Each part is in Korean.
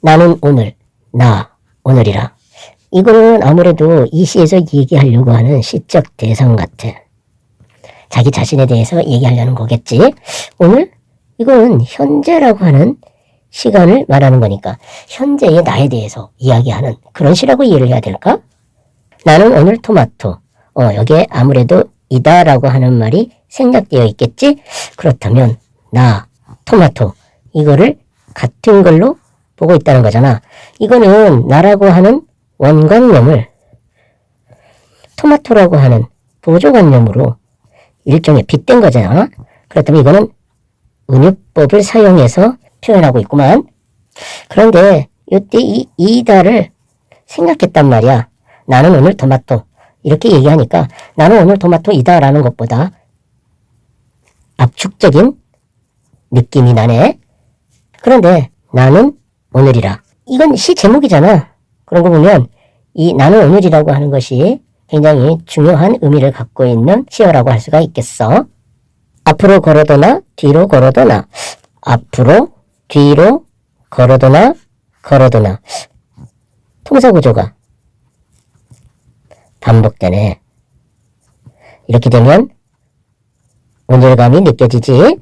나는 오늘, 나, 오늘이라. 이거는 아무래도 이 시에서 얘기하려고 하는 시적 대상 같아. 자기 자신에 대해서 얘기하려는 거겠지. 오늘? 이건 현재라고 하는 시간을 말하는 거니까 현재의 나에 대해서 이야기하는 그런 시라고 이해를 해야 될까? 나는 오늘 토마토. 여기에 아무래도 이다라고 하는 말이 생략되어 있겠지? 그렇다면 나, 토마토 이거를 같은 걸로 보고 있다는 거잖아. 이거는 나라고 하는 원관념을 토마토라고 하는 보조관념으로 일종의 빗댄 거잖아. 그렇다면 이거는 은유법을 사용해서 표현하고 있구만. 그런데 이때 이 이다를 생각했단 말이야. 나는 오늘 토마토 이렇게 얘기하니까 나는 오늘 토마토이다 라는 것보다 압축적인 느낌이 나네. 그런데 나는 오늘이라. 이건 시 제목이잖아. 그런 거 보면 이 나는 오늘이라고 하는 것이 굉장히 중요한 의미를 갖고 있는 시어라고 할 수가 있겠어. 앞으로 걸어도나 뒤로 걸어도나 앞으로 뒤로 걸어도나 걸어도나 통사 구조가 반복되네. 이렇게 되면 오늘감이 느껴지지.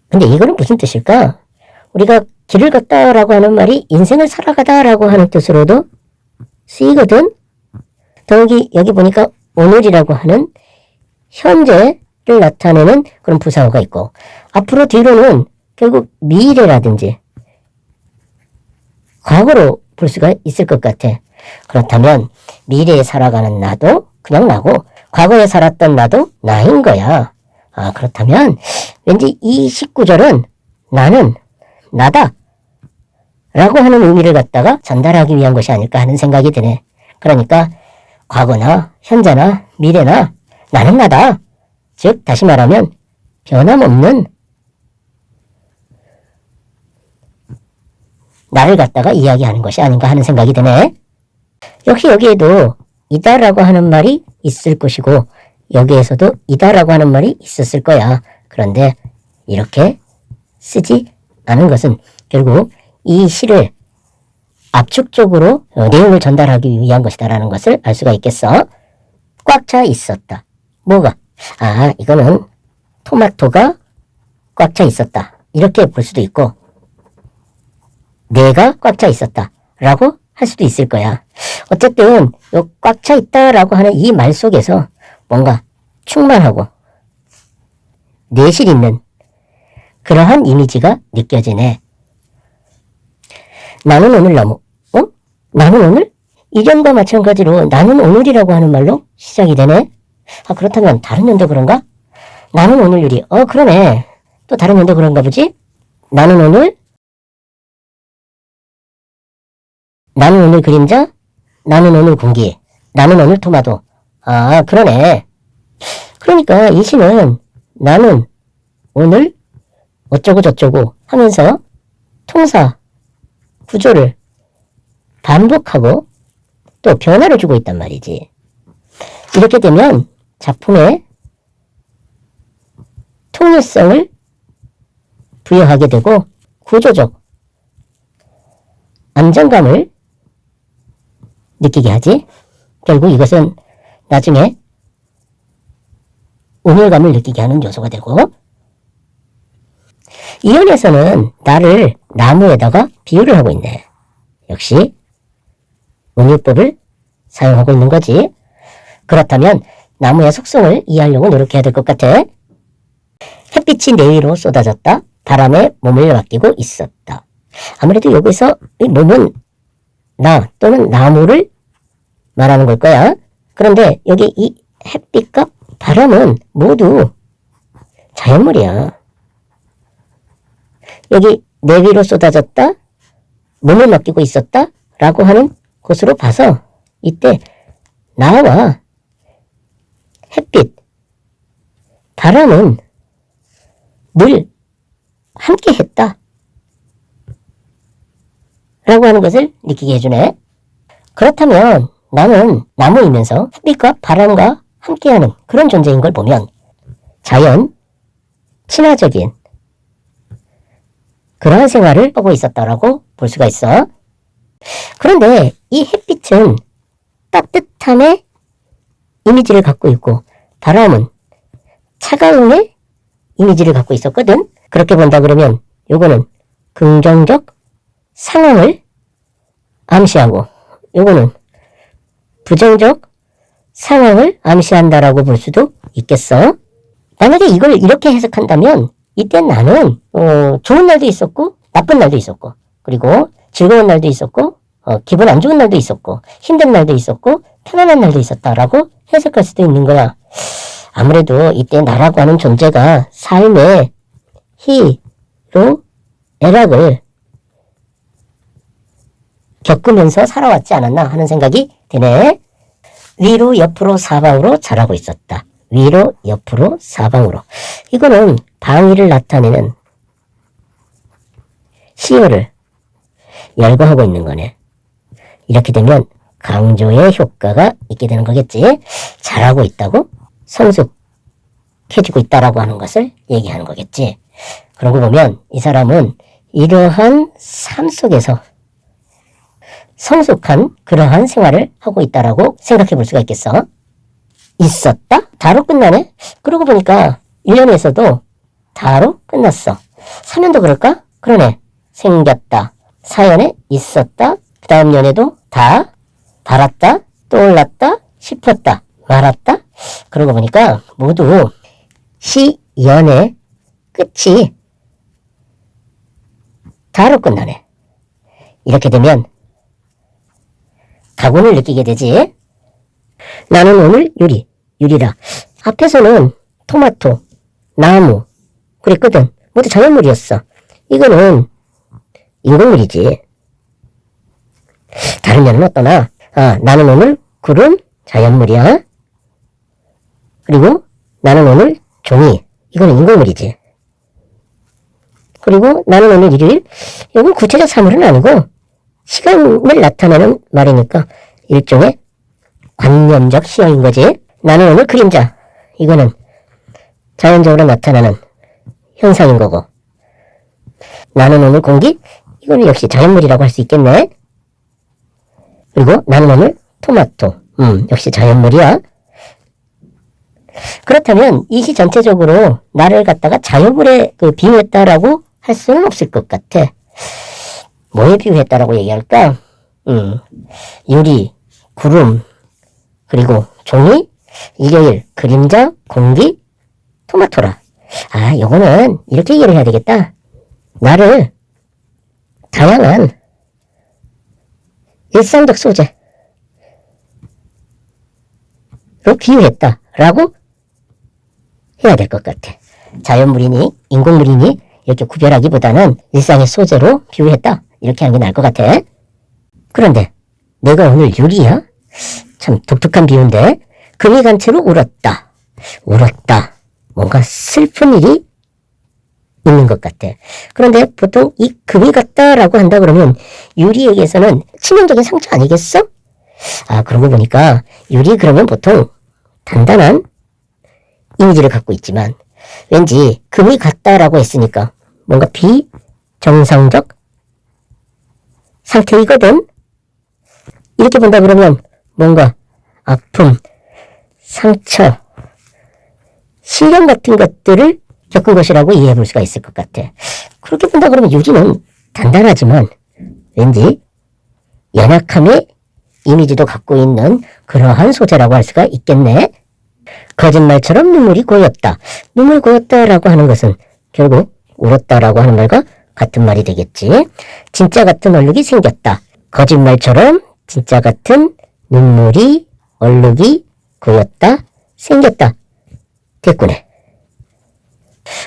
근데 이거는 무슨 뜻일까? 우리가 길을 걷다라고 하는 말이 인생을 살아가다라고 하는 뜻으로도 쓰이거든. 더욱이 여기 보니까 오늘이라고 하는 현재를 나타내는 그런 부사어가 있고 앞으로 뒤로는 결국 미래라든지 과거로 볼 수가 있을 것 같아. 그렇다면 미래에 살아가는 나도 그냥 나고 과거에 살았던 나도 나인 거야. 그렇다면 왠지 이 19절은 나는 나다 라고 하는 의미를 갖다가 전달하기 위한 것이 아닐까 하는 생각이 드네. 그러니까 과거나 현재나 미래나 나는 나다. 즉 다시 말하면 변함없는 나를 갖다가 이야기하는 것이 아닌가 하는 생각이 드네. 역시 여기에도 이다라고 하는 말이 있을 것이고 여기에서도 이다라고 하는 말이 있었을 거야. 그런데 이렇게 쓰지 않은 것은 결국 이 시를 압축적으로 내용을 전달하기 위한 것이다라는 것을 알 수가 있겠어. 꽉 차 있었다. 뭐가? 이거는 토마토가 꽉 차 있었다. 이렇게 볼 수도 있고 내가 꽉 차 있었다 라고 할 수도 있을 거야. 어쨌든 꽉 차 있다라고 하는 이 말 속에서 뭔가 충만하고 내실 있는 그러한 이미지가 느껴지네. 나는 오늘 나무. 나는 오늘? 이전과 마찬가지로 나는 오늘이라고 하는 말로 시작이 되네. 그렇다면 다른 연도 그런가? 나는 오늘 유리. 그러네. 또 다른 연도 그런가 보지? 나는 오늘? 나는 오늘 그림자? 나는 오늘 공기. 나는 오늘 토마토. 그러네. 그러니까 이 시는 나는 오늘 어쩌고 저쩌고 하면서 통사 구조를 반복하고 또 변화를 주고 있단 말이지. 이렇게 되면 작품에 통일성을 부여하게 되고 구조적 안정감을 느끼게 하지. 결국 이것은 나중에 온열감을 느끼게 하는 요소가 되고 이연에서는 나를 나무에다가 비유를 하고 있네. 역시 은유법을 사용하고 있는 거지. 그렇다면 나무의 속성을 이해하려고 노력해야 될 것 같아. 햇빛이 내 위로 쏟아졌다. 바람에 몸을 맡기고 있었다. 아무래도 여기서 이 몸은 나 또는 나무를 말하는 걸 거야. 그런데 여기 이 햇빛과 바람은 모두 자연물이야. 여기 내 위로 쏟아졌다. 몸을 맡기고 있었다. 라고 하는 것으로 봐서 이때 나와 햇빛, 바람은 늘 함께 했다. 라고 하는 것을 느끼게 해주네. 그렇다면 나는 나무이면서 햇빛과 바람과 함께하는 그런 존재인 걸 보면 자연, 친화적인 그러한 생활을 하고 있었다라고 볼 수가 있어. 그런데 이 햇빛은 따뜻함의 이미지를 갖고 있고 바람은 차가움의 이미지를 갖고 있었거든. 그렇게 본다 그러면 요거는 긍정적 상황을 암시하고 요거는 부정적 상황을 암시한다라고 볼 수도 있겠어. 만약에 이걸 이렇게 해석한다면 이때 나는 좋은 날도 있었고 나쁜 날도 있었고 그리고 즐거운 날도 있었고 기분 안 좋은 날도 있었고 힘든 날도 있었고 편안한 날도 있었다라고 해석할 수도 있는 거야. 아무래도 이때 나라고 하는 존재가 삶의 희로 애락을 겪으면서 살아왔지 않았나 하는 생각이 드네. 위로 옆으로 사방으로 자라고 있었다. 위로 옆으로 사방으로. 이거는 방위를 나타내는 시효를 열거하고 있는 거네. 이렇게 되면 강조의 효과가 있게 되는 거겠지. 자라고 있다고 성숙해지고 있다라고 하는 것을 얘기하는 거겠지. 그런 거 보면 이 사람은 이러한 삶 속에서 성숙한 그러한 생활을 하고 있다라고 생각해 볼 수가 있겠어. 있었다? 다로 끝나네? 그러고 보니까 1년에서도 다로 끝났어. 3년도 그럴까? 그러네. 생겼다. 사연에 있었다. 그 다음 년에도 다, 달았다, 떠올랐다, 싶었다, 말았다. 그러고 보니까 모두 시연의 끝이 다로 끝나네. 이렇게 되면 가군을 느끼게 되지. 나는 오늘 유리라. 앞에서는 토마토, 나무 그랬거든. 모두 자연물이었어. 이거는 인공물이지. 다른 면은 어떠나? 나는 오늘 구름 자연물이야. 그리고 나는 오늘 종이 이거는 인공물이지. 그리고 나는 오늘 일요일 이건 구체적 사물은 아니고 시간을 나타내는 말이니까 일종의 관념적 시어인 거지. 나는 오늘 그림자 이거는 자연적으로 나타나는 현상인 거고 나는 오늘 공기 이거는 역시 자연물이라고 할 수 있겠네. 그리고 나는 오늘 토마토 역시 자연물이야. 그렇다면 이 시 전체적으로 나를 갖다가 자연물에 비유했다라고 할 수는 없을 것 같아. 뭐에 비유했다라고 얘기할까? 유리, 구름, 그리고 종이, 일요일, 그림자, 공기, 토마토라. 요거는 이렇게 이해를 해야 되겠다. 나를 다양한 일상적 소재로 비유했다라고 해야 될 것 같아. 자연물이니 인공물이니 이렇게 구별하기보다는 일상의 소재로 비유했다. 이렇게 하는 게 나을 것 같아. 그런데 내가 오늘 유리야? 참 독특한 비유인데 금이 간 채로 울었다. 뭔가 슬픈 일이 있는 것 같아. 그런데 보통 이 금이 갔다라고 한다 그러면 유리에게서는 치명적인 상처 아니겠어? 그런 거 보니까 유리 그러면 보통 단단한 이미지를 갖고 있지만 왠지 금이 갔다라고 했으니까 뭔가 비정상적 상태이거든. 이렇게 본다 그러면 뭔가 아픔, 상처, 시련 같은 것들을 겪은 것이라고 이해해 볼 수가 있을 것 같아. 그렇게 본다 그러면 유리는 단단하지만 왠지 연약함의 이미지도 갖고 있는 그러한 소재라고 할 수가 있겠네. 거짓말처럼 눈물이 고였다. 눈물 고였다라고 하는 것은 결국 울었다라고 하는 말과 같은 말이 되겠지. 진짜 같은 얼룩이 생겼다. 거짓말처럼 진짜 같은 눈물이 얼룩이 고였다. 생겼다. 됐구네.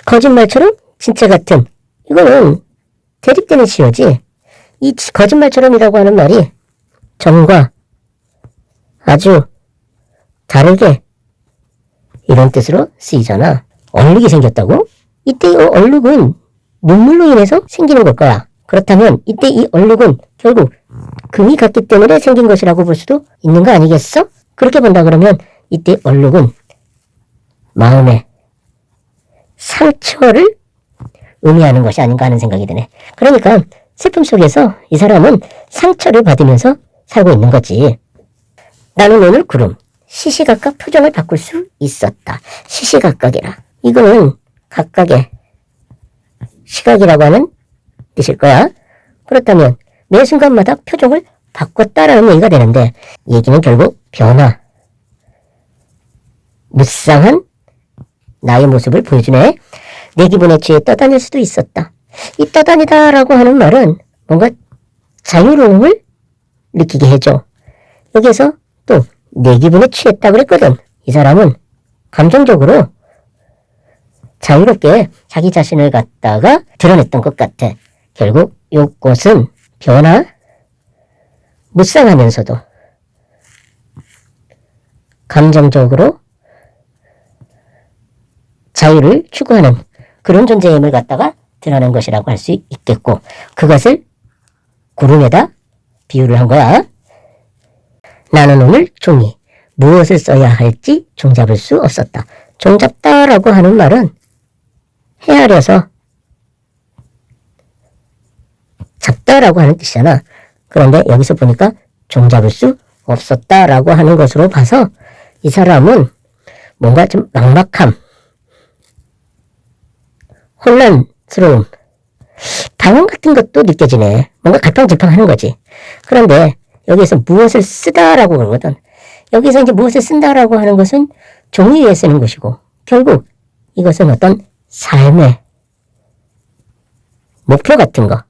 거짓말처럼 진짜 같은 이거는 대립되는 시효지. 이 거짓말처럼이라고 하는 말이 전과 아주 다르게 이런 뜻으로 쓰이잖아. 얼룩이 생겼다고? 이때 이 얼룩은 눈물로 인해서 생기는 걸 거야. 그렇다면 이때 이 얼룩은 결국 금이 갔기 때문에 생긴 것이라고 볼 수도 있는 거 아니겠어? 그렇게 본다 그러면 이때 얼룩은 마음의 상처를 의미하는 것이 아닌가 하는 생각이 드네. 그러니까 슬픔 속에서 이 사람은 상처를 받으면서 살고 있는 거지. 나는 오늘 구름, 시시각각 표정을 바꿀 수 있었다. 시시각각이라. 이거는 각각의 시각이라고 하는 뜻일 거야. 그렇다면 매 순간마다 표정을 바꿨다라는 얘기가 되는데, 이 얘기는 결국 변화, 무쌍한 나의 모습을 보여주네. 내 기분에 취해 떠다닐 수도 있었다. 이 떠다니다라고 하는 말은 뭔가 자유로움을 느끼게 해줘. 여기에서 또 내 기분에 취했다 그랬거든. 이 사람은 감정적으로 자유롭게 자기 자신을 갖다가 드러냈던 것 같아. 결국 이것은 변화, 무쌍하면서도 감정적으로 자유를 추구하는 그런 존재임을 갖다가 드러낸 것이라고 할 수 있겠고, 그것을 구름에다 비유를 한 거야. 나는 오늘 종이 무엇을 써야 할지 종잡을 수 없었다. 종잡다라고 하는 말은 헤아려서 잡다라고 하는 뜻이잖아. 그런데 여기서 보니까 종잡을 수 없었다라고 하는 것으로 봐서 이 사람은 뭔가 좀 막막함, 혼란스러움, 방황 같은 것도 느껴지네. 뭔가 갈팡질팡하는 거지. 그런데 여기에서 무엇을 쓰다라고 그러거든. 여기서 이제 무엇을 쓴다라고 하는 것은 종이 위에 쓰는 것이고, 결국 이것은 어떤 삶의 목표 같은 거,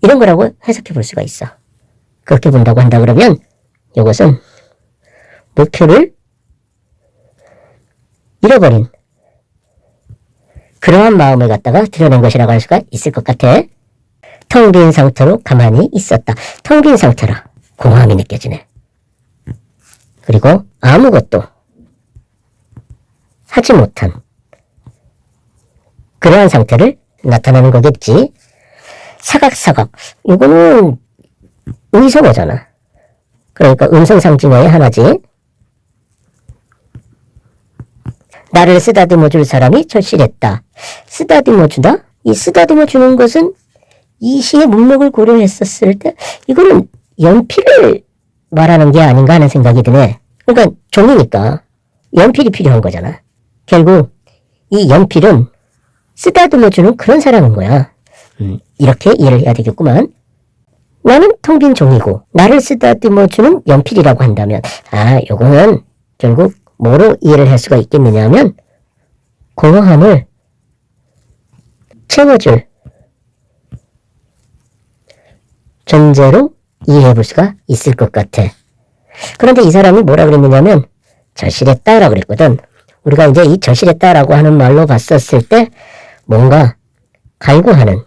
이런 거라고 해석해 볼 수가 있어. 그렇게 본다고 한다 그러면 이것은 목표를 잃어버린 그러한 마음을 갖다가 드러낸 것이라고 할 수가 있을 것 같아. 텅 빈 상태로 가만히 있었다. 텅 빈 상태라 공허함이 느껴지네. 그리고 아무것도 하지 못한 그러한 상태를 나타내는 거겠지. 사각사각, 이거는 의성어잖아. 그러니까 음성상징어의 하나지. 나를 쓰다듬어 줄 사람이 절실했다. 쓰다듬어 주다? 이 쓰다듬어 주는 것은 이 시의 문맥을 고려했었을 때 이거는 연필을 말하는 게 아닌가 하는 생각이 드네. 그러니까 종이니까 연필이 필요한 거잖아. 결국 이 연필은 쓰다듬어 주는 그런 사람인 거야. 이렇게 이해를 해야 되겠구만. 나는 텅 빈 종이고 나를 쓰다듬어 주는 연필이라고 한다면, 요거는 결국 뭐로 이해를 할 수가 있겠느냐 하면 공허함을 채워줄 존재로 이해해 볼 수가 있을 것 같아. 그런데 이 사람이 뭐라 그랬느냐면 절실했다라고 그랬거든. 우리가 이제 이 절실했다라고 하는 말로 봤었을 때 뭔가 갈구하는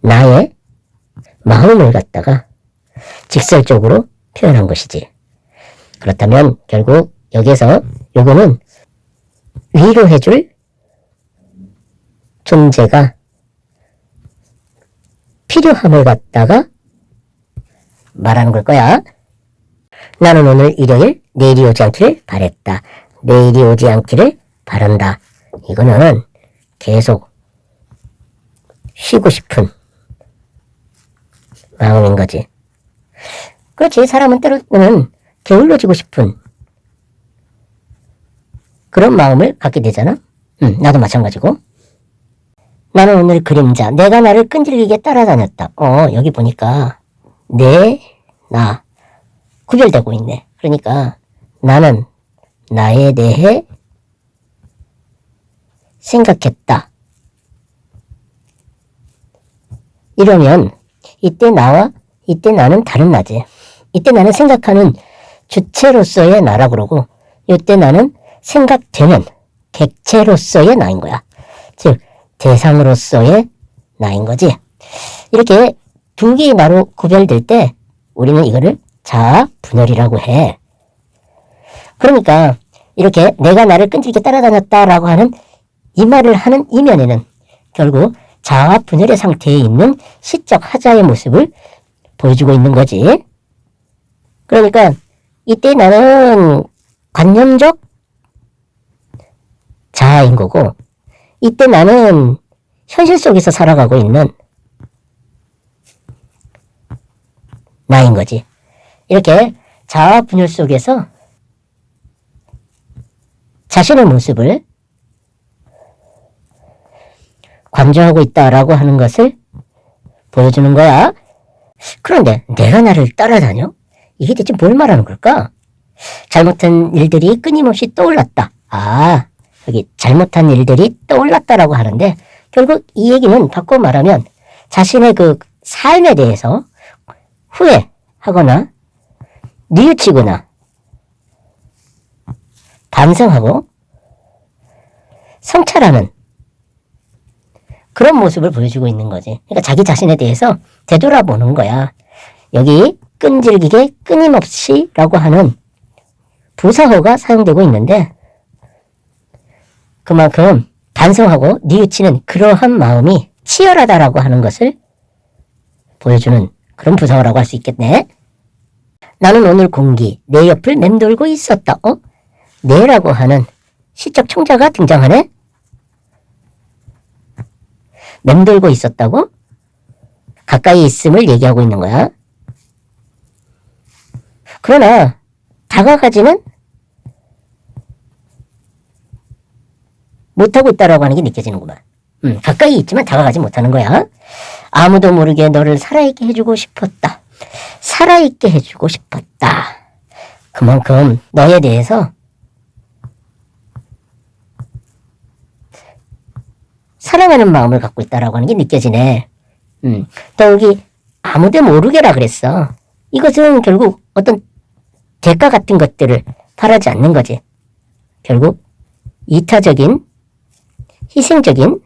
나의 마음을 갖다가 직설적으로 표현한 것이지. 그렇다면 결국 여기서 요거는 위로해줄 존재가 필요함을 갖다가 말하는 걸 거야. 나는 오늘 일요일 내일이 오지 않기를 바랬다. 내일이 오지 않기를 바란다. 이거는 계속 쉬고 싶은 마음인 거지. 그렇지. 사람은 때로는 게을러지고 싶은 그런 마음을 갖게 되잖아. 나도 마찬가지고. 나는 오늘 그림자, 내가 나를 끈질기게 따라다녔다. 여기 보니까 나 구별되고 있네. 그러니까 나는 나에 대해 생각했다. 이러면 이때 나와 이때 나는 다른 나지. 이때 나는 생각하는 주체로서의 나라 그러고, 이때 나는 생각되는 객체로서의 나인 거야. 즉 대상으로서의 나인 거지. 이렇게 두 개의 나로 구별될 때 우리는 이거를 자아 분열이라고 해. 그러니까 이렇게 내가 나를 끈질기게 따라다녔다라고 하는 이 말을 하는 이면에는 결국 자아 분열의 상태에 있는 시적 하자의 모습을 보여주고 있는 거지. 그러니까 이때 나는 관념적 자아인 거고, 이때 나는 현실 속에서 살아가고 있는 나인 거지. 이렇게 자아 분열 속에서 자신의 모습을 관조하고 있다라고 하는 것을 보여주는 거야. 그런데 내가 나를 따라다녀? 이게 대체 뭘 말하는 걸까? 잘못한 일들이 끊임없이 떠올랐다. 아, 여기 잘못한 일들이 떠올랐다라고 하는데 결국 이 얘기는 바꿔 말하면 자신의 그 삶에 대해서 후회하거나 뉘우치거나 반성하고 성찰하는 그런 모습을 보여주고 있는 거지. 그러니까 자기 자신에 대해서 되돌아보는 거야. 여기 끈질기게 끊임없이 라고 하는 부사어가 사용되고 있는데 그만큼 반성하고 뉘우치는 그러한 마음이 치열하다라고 하는 것을 보여주는 그런 부사어라고 할 수 있겠네. 나는 오늘 공기 내 옆을 맴돌고 있었다. 내라고 하는 시적 청자가 등장하네. 맴돌고 있었다고? 가까이 있음을 얘기하고 있는 거야. 그러나 다가가지는 못하고 있다라고 하는 게 느껴지는구만. 가까이 있지만 다가가지 못하는 거야. 아무도 모르게 너를 살아있게 해주고 싶었다. 살아있게 해주고 싶었다. 그만큼 너에 대해서 사랑하는 마음을 갖고 있다라고 하는 게 느껴지네. 또 여기 아무도 모르게라 그랬어. 이것은 결국 어떤 대가 같은 것들을 바라지 않는 거지. 결국 이타적인, 희생적인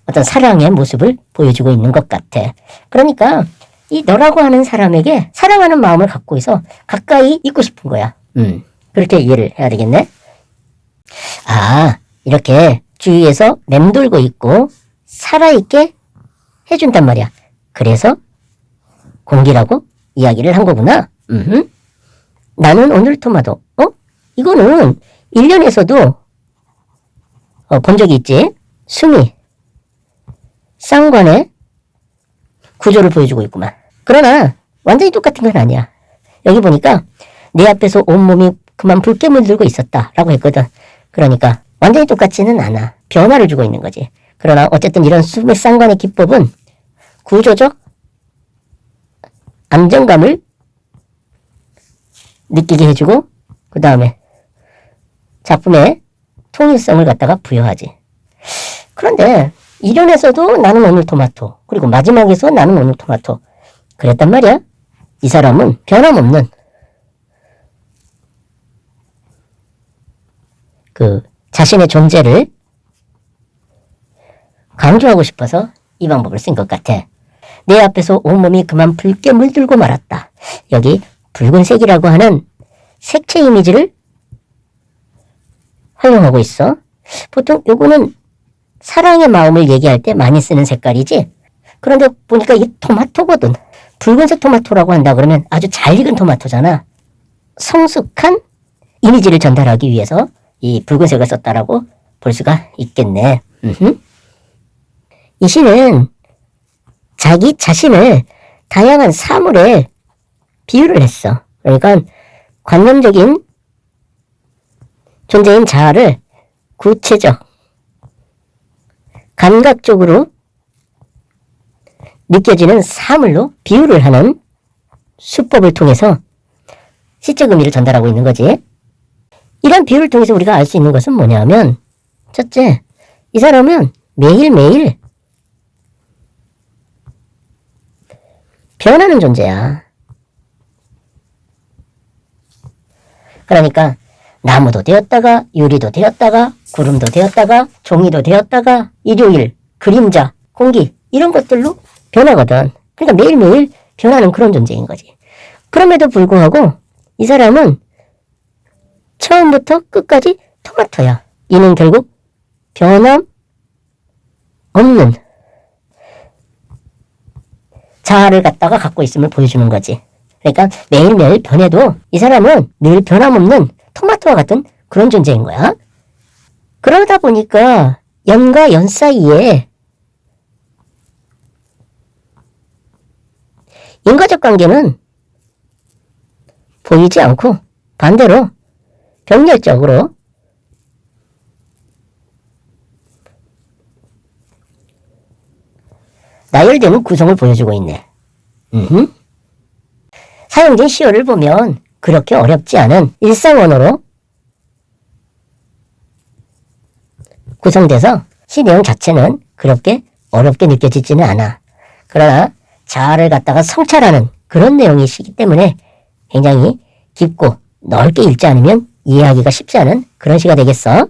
어떤 사랑의 모습을 보여주고 있는 것 같아. 그러니까 이 너라고 하는 사람에게 사랑하는 마음을 갖고 있어 가까이 있고 싶은 거야. 그렇게 이해를 해야 되겠네. 아, 이렇게 주위에서 맴돌고 있고 살아있게 해준단 말이야. 그래서 공기라고 이야기를 한 거구나. 나는 오늘 토마토. 이거는 1년에서도 본 적이 있지. 수미, 쌍관의 구조를 보여주고 있구만. 그러나 완전히 똑같은 건 아니야. 여기 보니까 내 앞에서 온몸이 그만 붉게 물들고 있었다 라고 했거든. 그러니까 완전히 똑같지는 않아. 변화를 주고 있는 거지. 그러나 어쨌든 이런 수미 쌍관의 기법은 구조적 안정감을 느끼게 해주고 그 다음에 작품의 통일성을 갖다가 부여하지. 그런데 1년에서도 나는 오늘 토마토, 그리고 마지막에서 나는 오늘 토마토 그랬단 말이야. 이 사람은 변함없는 그 자신의 존재를 강조하고 싶어서 이 방법을 쓴 것 같아. 내 앞에서 온몸이 그만 붉게 물들고 말았다. 여기 붉은색이라고 하는 색채 이미지를 활용하고 있어. 보통 요거는 사랑의 마음을 얘기할 때 많이 쓰는 색깔이지. 그런데 보니까 이게 토마토거든. 붉은색 토마토라고 한다 그러면 아주 잘 익은 토마토잖아. 성숙한 이미지를 전달하기 위해서 이 붉은색을 썼다라고 볼 수가 있겠네. 이 시는 자기 자신을 다양한 사물에 비유를 했어. 그러니까 관념적인 존재인 자아를 구체적, 감각적으로 느껴지는 사물로 비유를 하는 수법을 통해서 시적 의미를 전달하고 있는 거지. 이런 비유를 통해서 우리가 알 수 있는 것은 뭐냐면, 첫째, 이 사람은 매일매일 변하는 존재야. 그러니까 나무도 되었다가 유리도 되었다가 구름도 되었다가 종이도 되었다가 일요일, 그림자, 공기 이런 것들로 변하거든. 그러니까 매일매일 변하는 그런 존재인 거지. 그럼에도 불구하고 이 사람은 처음부터 끝까지 토마토야. 이는 결국 변함 없는 자아를 갖다가 갖고 있음을 보여주는 거지. 그러니까 매일매일 변해도 이 사람은 늘 변함없는 토마토와 같은 그런 존재인 거야. 그러다 보니까 연과 연 사이에 인과적 관계는 보이지 않고 반대로 병렬적으로 나열되는 구성을 보여주고 있네. 사용된 시어를 보면 그렇게 어렵지 않은 일상 언어로 구성돼서 시 내용 자체는 그렇게 어렵게 느껴지지는 않아. 그러나 자아를 갖다가 성찰하는 그런 내용이시기 때문에 굉장히 깊고 넓게 읽지 않으면 이해하기가 쉽지 않은 그런 시가 되겠어.